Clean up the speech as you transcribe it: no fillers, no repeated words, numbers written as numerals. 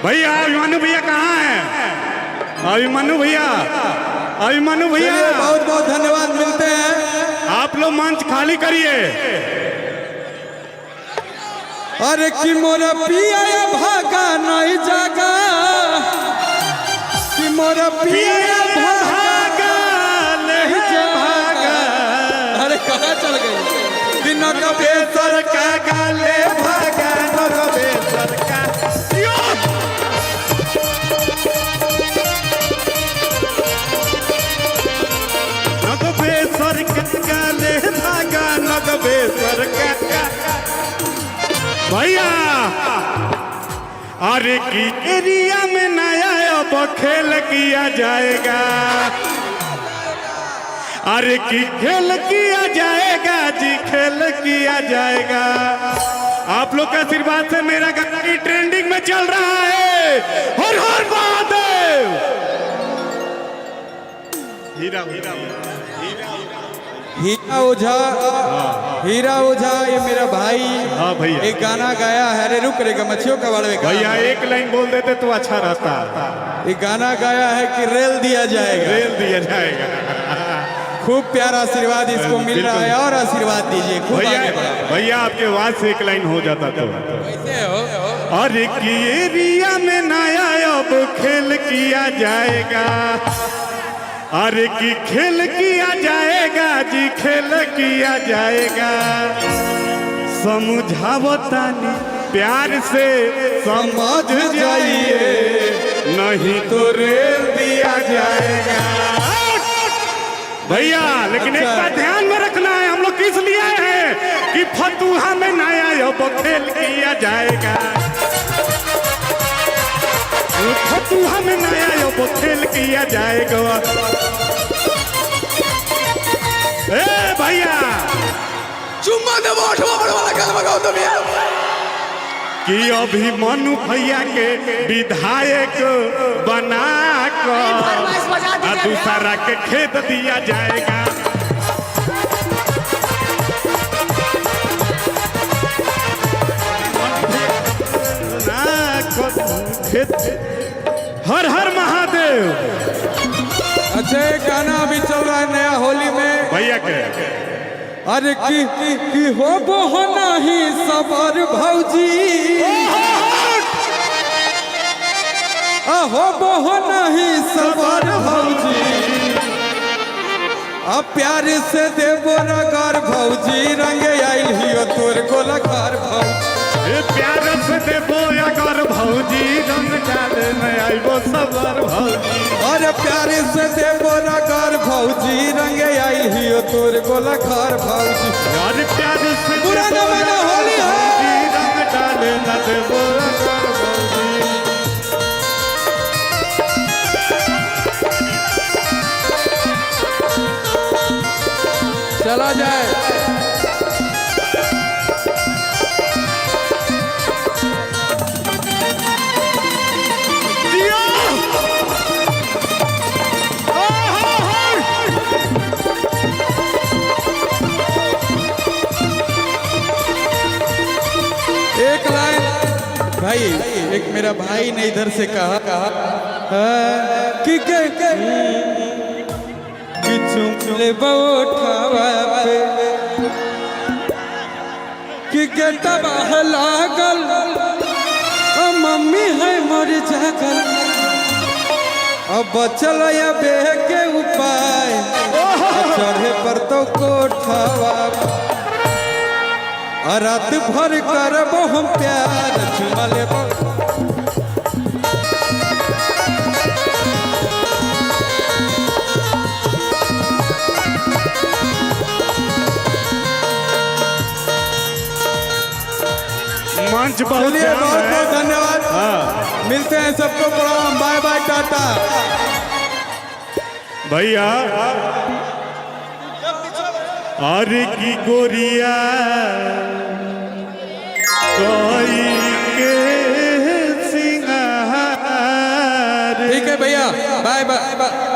भैया अभिमन्यु भैया कहाँ है? अभिमन्यु भैया, अभिमन्यु भैया बहुत बहुत धन्यवाद। मिलते हैं। आप लोग मंच खाली करिए। अरे कि मोरा पिया भागा नहीं जागा, कि मोरा पिया भागा नहीं जागा। अरे कहाँ चल गई? कि नगबेसर का गाले भागा, नगबेसर का नगबेसर का गाले भागा, नगबेसर का भैया। अरे की एरिया में नया अब खेल किया जाएगा, अरे की खेल किया जाएगा जी, खेल किया जाएगा। आप लोग के आशीर्वाद से मेरा गाना की ट्रेंडिंग में चल रहा है। हर हर महादेव। हीरा हीरा हीरा ओझा, हीरा ओझा ये मेरा भाई। हाँ भैया, एक गाना गाया है। अरे रुक रे मच्छियों का बाड़े में भैया एक लाइन बोल देते तो अच्छा रहता। एक गाना गाया है कि रेल दिया जाएगा, रेल दिया जाएगा। खूब प्यारा आशीर्वाद इसको मिल रहा है और आशीर्वाद दीजिए। खूब भैया आगे बढ़ा। भैया आपके आवाज से एक लाइन हो जाता तो। कैसे हो? अरे की एरिया में नया अब खेल किया जाएगा, अरे की खेल किया जाएगा जी, खेल किया जाएगा। समझावतानी प्यार से समझ जाइए, नहीं तो रेल दिया जाएगा। भैया लेकिन एक बात ध्यान में रखना है, हम लोग किस लिए आए हैं कि फतुहा में नया अब खेल किया जाएगा, फतुहा में नया अब खेल किया जाएगा। ए भैया चुम्मा दे वाला गाना लगाओ तुम यार। कि अभिमन्यु भैया के विधायक बना कर दूसरा के खेत दिया जाएगा। हर हर महादेव। अच्छा एक गाना अभी चल रहा है नया होली में भैया के। अरे की हो वो नहीं सबर भौजी, हो वो नहीं सबर भौजी। अब प्यार से देवो नगर भौजी, रंगे आई हियो तोर गोलकार भौजी। प्यार से देवो अगर भौजी, रंग डाले में आइबो सबर भौजी। अरे प्यार से देवो नगर भौजी, रंगे आई हियो तोर गोलकार भौजी। अरे प्यार से पूरा जमाना होली है, रंग डाले न देवो अगर भौजी। चला जाए। एक लाइन भाई, एक मेरा भाई ने इधर से कहा कि चुमले उठावा पे कि तबाह लागल, मम्मी है मर जागल। अब बचल बे के उपाय, चढ़े पर तो कोठावा। रात भर करबो हम प्यार, चुमा लेबो मंच बहुत धन्यवाद। मिलते हैं सबको प्रणाम, बाय बाय टाटा। भैया अरे की गोरिया कोई के सिंगार। ठीक है भैया, बाय बाय।